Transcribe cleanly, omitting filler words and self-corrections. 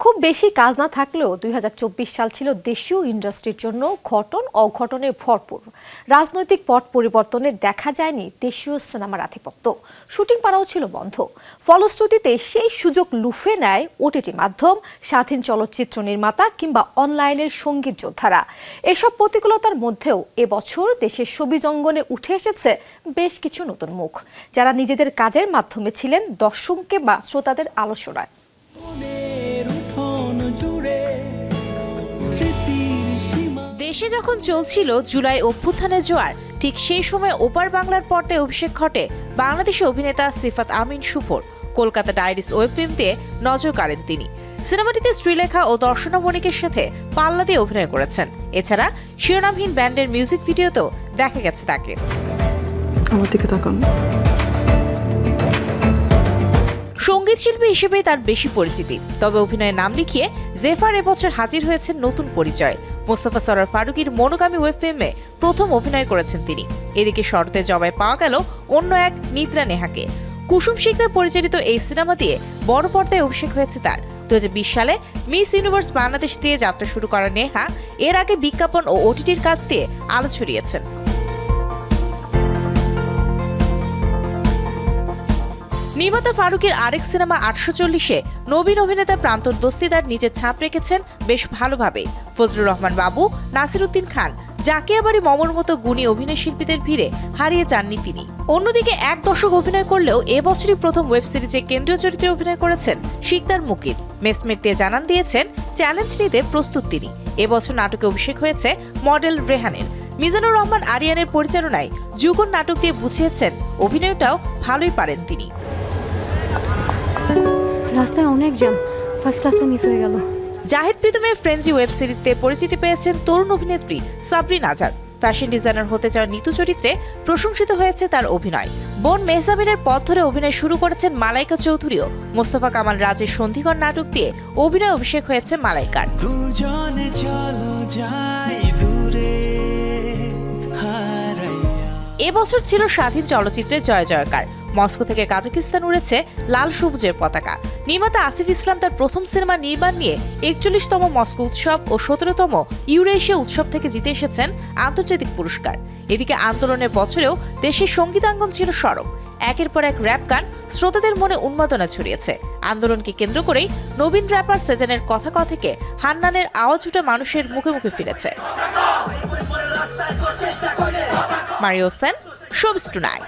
খুব বেশি কাজ না থাকলেও ২০২৪ সাল ছিল দেশীয় ইন্ডাস্ট্রির জন্য ঘটন অঘটনে ভরপুর। রাজনৈতিক পট পরিবর্তনে দেখা যায়নি দেশীয় সিনেমার আধিপত্য, শুটিং পাড়াও ছিল বন্ধ। ফলশ্রুতিতে সেই সুযোগ লুফে নেয় ওটিটি মাধ্যম, স্বাধীন চলচ্চিত্র নির্মাতা কিংবা অনলাইনের সঙ্গীত যোদ্ধারা। এসব প্রতিকূলতার মধ্যেও এবছর দেশের ছবি অঙ্গনে উঠে এসেছে বেশ কিছু নতুন মুখ, যারা নিজেদের কাজের মাধ্যমে ছিলেন দর্শককে বা শ্রোতাদের আলোচনায়। দেশে যখন চলছিল জুলাই অভ্যুত্থানের জোয়ার, ঠিক সেই সময় ওপার বাংলার পর্দায় অভিষেক ঘটে বাংলাদেশি অভিনেতা সিফাত আমিন শুভর। কলকাতা ডায়েরিজ ওয়েব ফিল্ম দিয়ে নজর কাড়েন তিনি। সিনেমাটিতে শ্রীলেখা ও দর্শনা বণিকের সাথে পাল্লা দিয়ে অভিনয় করেছেন। এছাড়া শিরোনামহীন ব্যান্ডের মিউজিক ভিডিওতেও দেখা গেছে তাকে। আমার দিকে তাকান। সঙ্গীত শিল্পী হিসেবে তার বেশি পরিচিতি, তবে অভিনয়ে নাম লিখিয়ে জেফার এবছর হাজির হয়েছেন নতুন পরিচয়। মোস্তফা সরোয়ার ফারুকীর মনোগামী ওয়েব ফিল্মে প্রথম অভিনয় করেছেন তিনি। এদিকে শরতে জবাই পাওয়া গেল অন্য এক নিদ্রা নেহাকে। কুসুম শিকদার পরিচালিত এই সিনেমা দিয়ে বড় পর্দায় অভিষেক হয়েছে তার। 2020 সালে মিস ইউনিভার্স বাংলাদেশ দিয়ে যাত্রা শুরু করা নেহা এর আগে বিজ্ঞাপন ও ওটিটির কাজ দিয়ে আলো ছড়িয়েছেন। নির্মাতা ফারুকের আরেক সিনেমা ৮৪০-এ নবীন অভিনেতা প্রান্তর দস্তিদার নিজের ছাপ রেখেছেন বেশ ভালোভাবে। ফজলুর রহমান বাবু, নাসির উদ্দিন খান, জাকিয়া বাড়ি মমর মতো গুণী অভিনয় শিল্পীদের ভিড়ে হারিয়ে যাননি তিনি। অন্যদিকে এক দশক অভিনয় করলেও এবছরই প্রথম ওয়েব সিরিজে কেন্দ্রীয় চরিত্রে অভিনয় করেছেন শিকদার মুকিত। মেসমেট দিয়ে জানান দিয়েছেন চ্যালেঞ্জ নিতে প্রস্তুত তিনি। এবছর নাটকে অভিষেক হয়েছে মডেল রেহানের। মিজানুর রহমান আরিয়ানের পরিচালনায় যুগন নাটক দিয়ে বুঝিয়েছেন অভিনয়টাও ভালোই পারেন তিনি। রাস্তায় অনেক জ্যাম, ফার্স্ট ক্লাসটা মিস হয়ে গেল। জাহিদ প্রীতমের ফ্রেঞ্জি ওয়েব সিরিজ দিয়ে পরিচিতি পেয়েছেন তরুণ অভিনেত্রী সাবরিন আজাদ। ফ্যাশন ডিজাইনার হতে চাওয়া নিতু চরিত্রে প্রশংসিত হয়েছে তার অভিনয়। বোন মেহজাবিনের পথ ধরে অভিনয় শুরু করেছেন মালাইকা চৌধুরীও। মোস্তফা কামাল রাজের সন্ধিগণ নাটক দিয়ে অভিনয় অভিষেক হয়েছে মালাইকার। এবছর ছিল স্বাধীন চলচ্চিত্রের জয় জয়কার। মস্কো থেকে কাজাকিস্তান উড়েছে লাল সবুজের পতাকা। নির্মাতা আসিফ ইসলাম তার প্রথম সিনেমা নির্মাণ নিয়ে ৪১তম মস্কো উৎসব ও ১৭তম ইউরেশিয়া উৎসব থেকে জিতে এসেছেন আন্তর্জাতিক পুরস্কার। এদিকে আন্দোলনের বছরেও দেশের সঙ্গীতাঙ্গন ছিল সরব। একের পর এক র্যাপ গান শ্রোতাদের মনে উন্মাদনা ছড়িয়েছে। আন্দোলনকে কেন্দ্র করেই নবীন র্যাপার সেজানের কথা থেকে হান্নানের আওয়াজ উঠে মানুষের মুখে মুখে ফিরেছে। Mario Hossain, showbiz tonight.